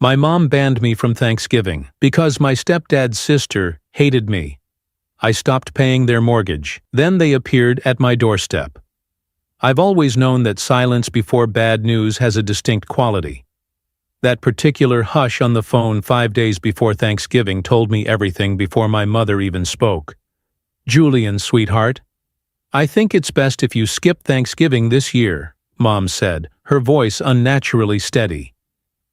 My mom banned me from Thanksgiving because my stepdad's sister hated me. I stopped paying their mortgage. Then they appeared at my doorstep. I've always known that silence before bad news has a distinct quality. That particular hush on the phone 5 days before Thanksgiving told me everything before my mother even spoke. "Julian, sweetheart, I think it's best if you skip Thanksgiving this year," Mom said, her voice unnaturally steady.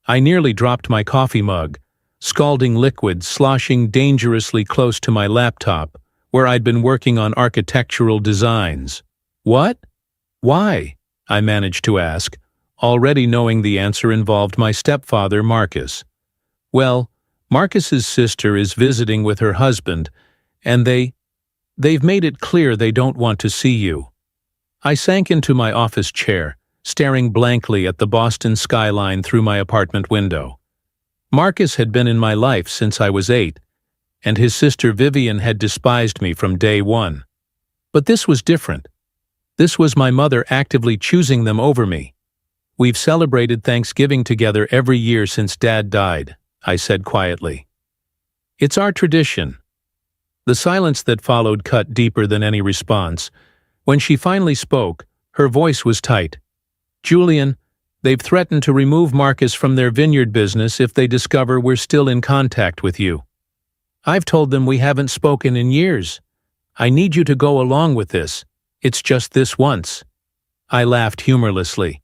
I nearly dropped my coffee mug, scalding liquid sloshing dangerously close to my laptop, where I'd been working on architectural designs. "What? Why?" I managed to ask, already knowing the answer involved my stepfather, Marcus. "Well, Marcus's sister is visiting with her husband, and they've made it clear they don't want to see you." I sank into my office chair, staring blankly at the Boston skyline through my apartment window. Marcus had been in my life since I was 8, and his sister Vivian had despised me from day one. But this was different. This was my mother actively choosing them over me. "We've celebrated Thanksgiving together every year since Dad died," I said quietly. "It's our tradition." The silence that followed cut deeper than any response. When she finally spoke, her voice was tight. "Julian, they've threatened to remove Marcus from their vineyard business if they discover we're still in contact with you. I've told them we haven't spoken in years. I need you to go along with this. It's just this once." I laughed humorlessly.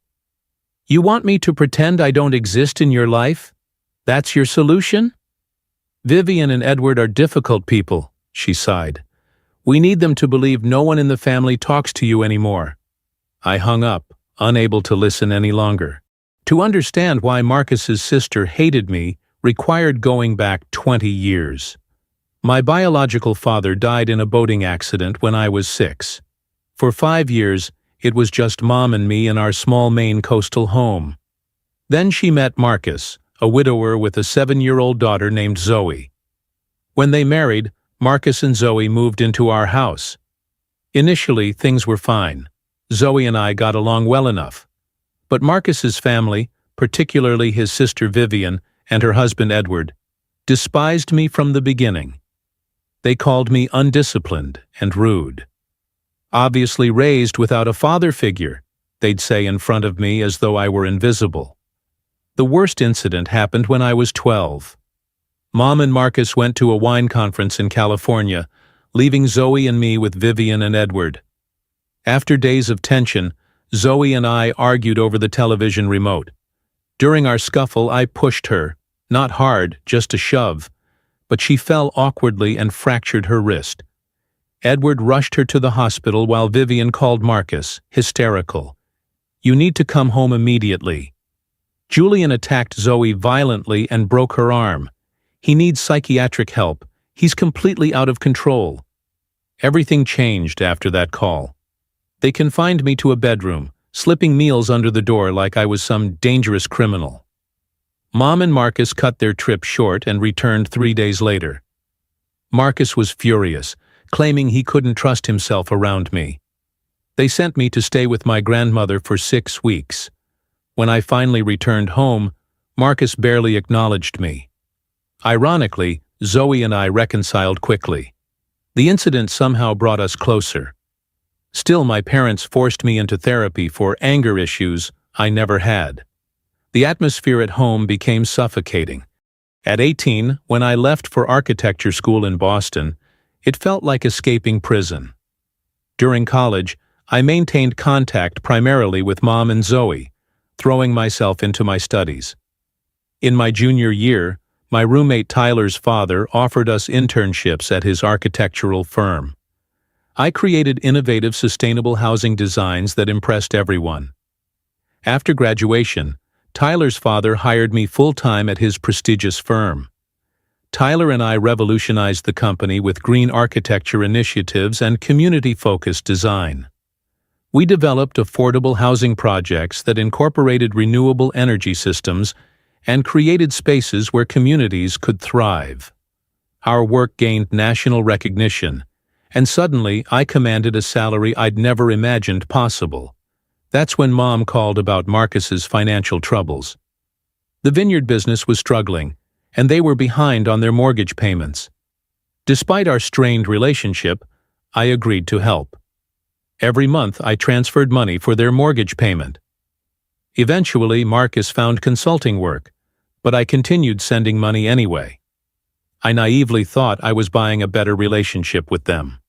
"You want me to pretend I don't exist in your life? That's your solution?" "Vivian and Edward are difficult people," she sighed. "We need them to believe no one in the family talks to you anymore." I hung up, unable to listen any longer. To understand why Marcus's sister hated me required going back 20 years. My biological father died in a boating accident when I was 6. For 5 years, it was just Mom and me in our small Maine coastal home. Then she met Marcus, a widower with a 7-year-old daughter named Zoe. When they married, Marcus and Zoe moved into our house. Initially, things were fine. Zoe and I got along well enough. But Marcus's family, particularly his sister Vivian and her husband Edward, despised me from the beginning. They called me undisciplined and rude. "Obviously raised without a father figure," they'd say in front of me as though I were invisible. The worst incident happened when I was 12. Mom and Marcus went to a wine conference in California, leaving Zoe and me with Vivian and Edward. After days of tension, Zoe and I argued over the television remote. During our scuffle, I pushed her, not hard, just a shove, but she fell awkwardly and fractured her wrist. Edward rushed her to the hospital while Vivian called Marcus, hysterical. "You need to come home immediately." Julian attacked Zoe violently and broke her arm. "He needs psychiatric help. He's completely out of control." Everything changed after that call. They confined me to a bedroom, slipping meals under the door like I was some dangerous criminal. Mom and Marcus cut their trip short and returned 3 days later. Marcus was furious, claiming he couldn't trust himself around me. They sent me to stay with my grandmother for 6 weeks. When I finally returned home, Marcus barely acknowledged me. Ironically, Zoe and I reconciled quickly. The incident somehow brought us closer. Still, my parents forced me into therapy for anger issues I never had. The atmosphere at home became suffocating. At 18, when I left for architecture school in Boston, it felt like escaping prison. During college, I maintained contact primarily with Mom and Zoe, throwing myself into my studies. In my junior year, my roommate Tyler's father offered us internships at his architectural firm. I created innovative sustainable housing designs that impressed everyone. After graduation, Tyler's father hired me full-time at his prestigious firm. Tyler and I revolutionized the company with green architecture initiatives and community-focused design. We developed affordable housing projects that incorporated renewable energy systems and created spaces where communities could thrive. Our work gained national recognition, and suddenly I commanded a salary I'd never imagined possible. That's when Mom called about Marcus's financial troubles. The vineyard business was struggling, and they were behind on their mortgage payments. Despite our strained relationship, I agreed to help. Every month I transferred money for their mortgage payment. Eventually, Marcus found consulting work, but I continued sending money anyway. I naively thought I was buying a better relationship with them.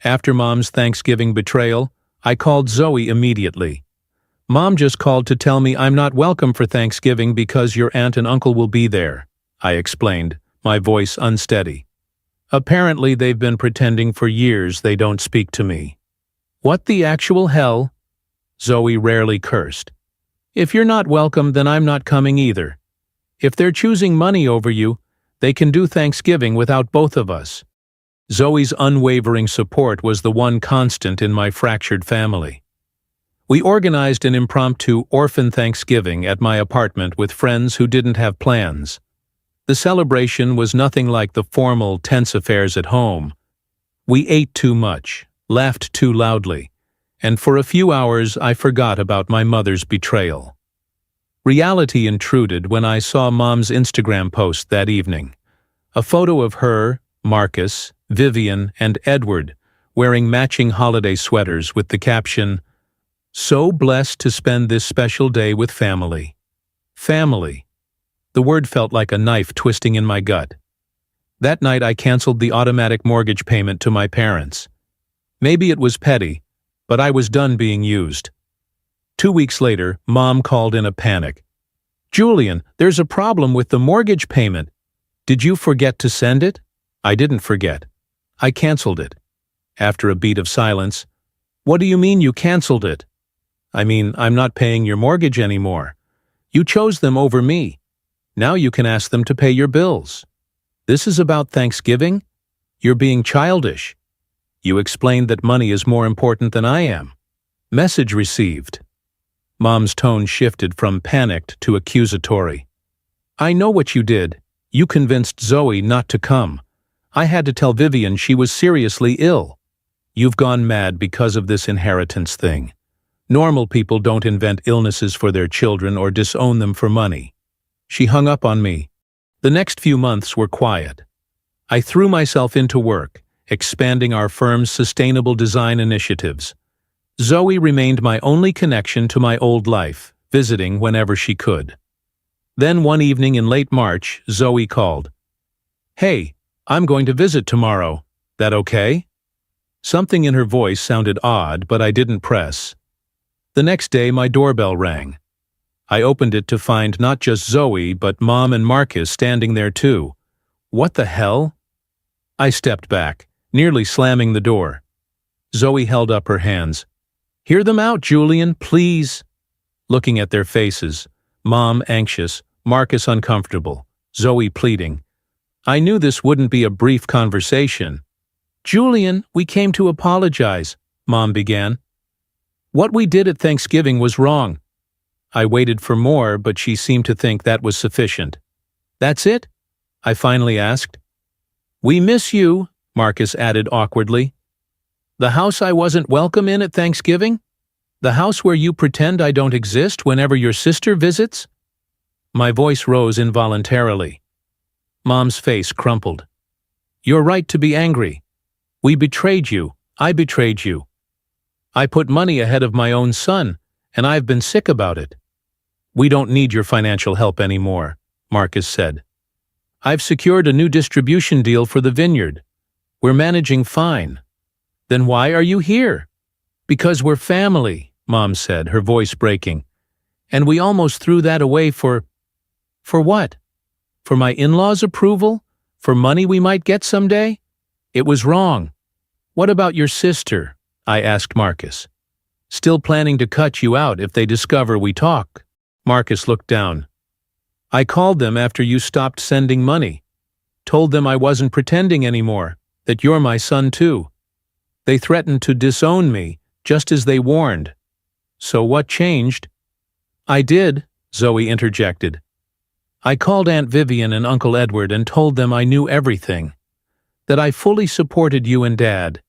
After Mom's Thanksgiving betrayal, I called Zoe immediately. "Mom just called to tell me I'm not welcome for Thanksgiving because your aunt and uncle will be there," I explained, my voice unsteady. "Apparently they've been pretending for years they don't speak to me." "What the actual hell?" Zoe rarely cursed. "If you're not welcome, then I'm not coming either. If they're choosing money over you, they can do Thanksgiving without both of us." Zoe's unwavering support was the one constant in my fractured family. We organized an impromptu orphan Thanksgiving at my apartment with friends who didn't have plans. The celebration was nothing like the formal, tense affairs at home. We ate too much, laughed too loudly, and for a few hours I forgot about my mother's betrayal. Reality intruded when I saw Mom's Instagram post that evening. A photo of her, Marcus, Vivian, and Edward wearing matching holiday sweaters with the caption, "So blessed to spend this special day with family." Family. The word felt like a knife twisting in my gut. That night I canceled the automatic mortgage payment to my parents. Maybe it was petty, but I was done being used. 2 weeks later, Mom called in a panic. "Julian, there's a problem with the mortgage payment. Did you forget to send it?" I didn't forget. I canceled it. After a beat of silence, "What do you mean you canceled it?" "I mean, I'm not paying your mortgage anymore. You chose them over me. Now you can ask them to pay your bills. This is about Thanksgiving? You're being childish. You explained that money is more important than I am." Message received. Mom's tone shifted from panicked to accusatory. "I know what you did. You convinced Zoe not to come. I had to tell Vivian she was seriously ill. You've gone mad because of this inheritance thing. Normal people don't invent illnesses for their children or disown them for money." She hung up on me. The next few months were quiet. I threw myself into work, expanding our firm's sustainable design initiatives. Zoe remained my only connection to my old life, visiting whenever she could. Then one evening in late March, Zoe called. "Hey, I'm going to visit tomorrow. That okay?" Something in her voice sounded odd, but I didn't press. The next day my doorbell rang. I opened it to find not just Zoe, but Mom and Marcus standing there too. What the hell? I stepped back, nearly slamming the door. Zoe held up her hands. "Hear them out, Julian, please." Looking at their faces, Mom anxious, Marcus uncomfortable, Zoe pleading. I knew this wouldn't be a brief conversation. "Julian, we came to apologize," Mom began. "What we did at Thanksgiving was wrong." I waited for more, but she seemed to think that was sufficient. "That's it?" I finally asked. "We miss you," Marcus added awkwardly. "The house I wasn't welcome in at Thanksgiving? The house where you pretend I don't exist whenever your sister visits?" My voice rose involuntarily. Mom's face crumpled. "You're right to be angry. We betrayed you. I betrayed you. I put money ahead of my own son, and I've been sick about it." "We don't need your financial help anymore," Marcus said. "I've secured a new distribution deal for the vineyard. We're managing fine." "Then why are you here?" "Because we're family," Mom said, her voice breaking. "And we almost threw that away for what? For my in-laws' approval? For money we might get someday? It was wrong." "What about your sister?" I asked Marcus. "Still planning to cut you out if they discover we talk?" Marcus looked down. "I called them after you stopped sending money. Told them I wasn't pretending anymore, that you're my son too. They threatened to disown me, just as they warned. So what changed?" "I did," Zoe interjected. "I called Aunt Vivian and Uncle Edward and told them I knew everything, that I fully supported you and Dad,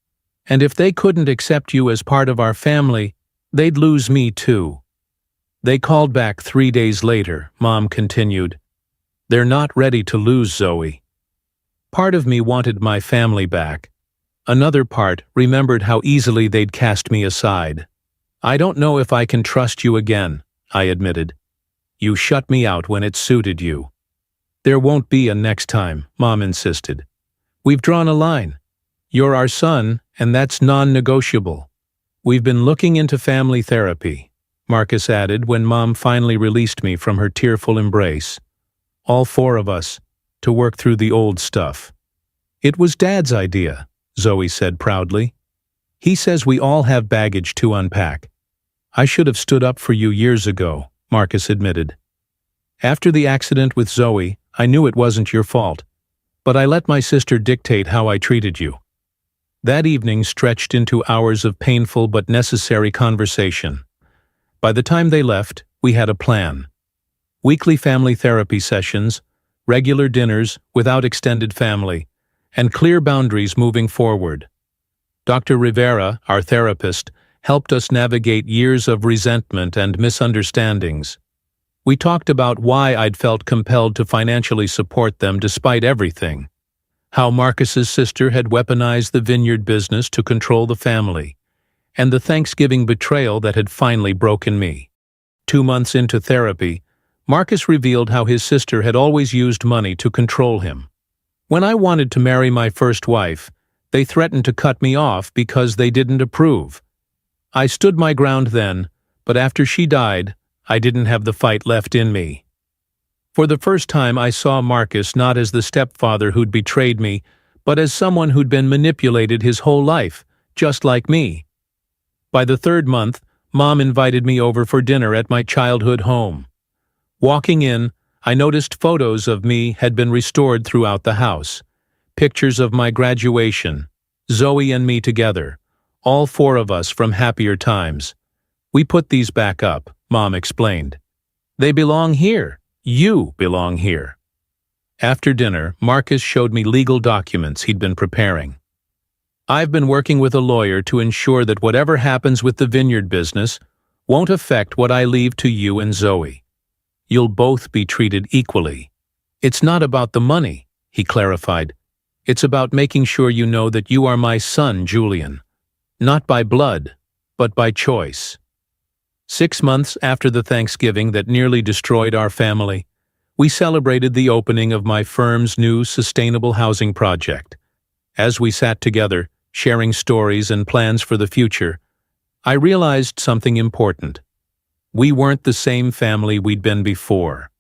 and if they couldn't accept you as part of our family, they'd lose me too." They called back 3 days later, Mom continued. They're not ready to lose Zoe. Part of me wanted my family back. Another part remembered how easily they'd cast me aside. I don't know if I can trust you again, I admitted. You shut me out when it suited you. There won't be a next time, Mom insisted. We've drawn a line. You're our son, and that's non-negotiable. We've been looking into family therapy, Marcus added when Mom finally released me from her tearful embrace. All 4 of us, to work through the old stuff. It was Dad's idea, Zoe said proudly. He says we all have baggage to unpack. I should have stood up for you years ago, Marcus admitted. After the accident with Zoe, I knew it wasn't your fault, but I let my sister dictate how I treated you. That evening stretched into hours of painful but necessary conversation. By the time they left, we had a plan. Weekly family therapy sessions, regular dinners without extended family, and clear boundaries moving forward. Dr. Rivera, our therapist, helped us navigate years of resentment and misunderstandings. We talked about why I'd felt compelled to financially support them despite everything, how Marcus's sister had weaponized the vineyard business to control the family, and the Thanksgiving betrayal that had finally broken me. 2 months into therapy, Marcus revealed how his sister had always used money to control him. When I wanted to marry my first wife, they threatened to cut me off because they didn't approve. I stood my ground then, but after she died, I didn't have the fight left in me. For the first time, I saw Marcus not as the stepfather who'd betrayed me, but as someone who'd been manipulated his whole life, just like me. By the 3rd month, Mom invited me over for dinner at my childhood home. Walking in, I noticed photos of me had been restored throughout the house. Pictures of my graduation, Zoe and me together, all 4 of us from happier times. We put these back up, Mom explained. They belong here. You belong here. After dinner, Marcus showed me legal documents he'd been preparing. I've been working with a lawyer to ensure that whatever happens with the vineyard business won't affect what I leave to you and Zoe. You'll both be treated equally. It's not about the money, he clarified. It's about making sure you know that you are my son, Julian. Not by blood, but by choice. 6 months after the Thanksgiving that nearly destroyed our family, we celebrated the opening of my firm's new sustainable housing project. As we sat together, sharing stories and plans for the future, I realized something important. We weren't the same family we'd been before.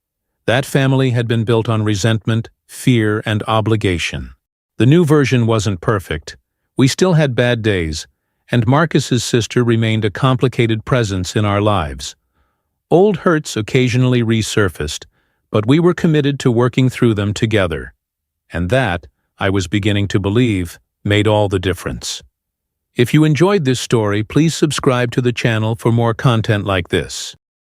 That family had been built on resentment, fear, and obligation. The new version wasn't perfect. We still had bad days, and Marcus's sister remained a complicated presence in our lives. Old hurts occasionally resurfaced, but we were committed to working through them together. And that, I was beginning to believe, made all the difference. If you enjoyed this story, please subscribe to the channel for more content like this.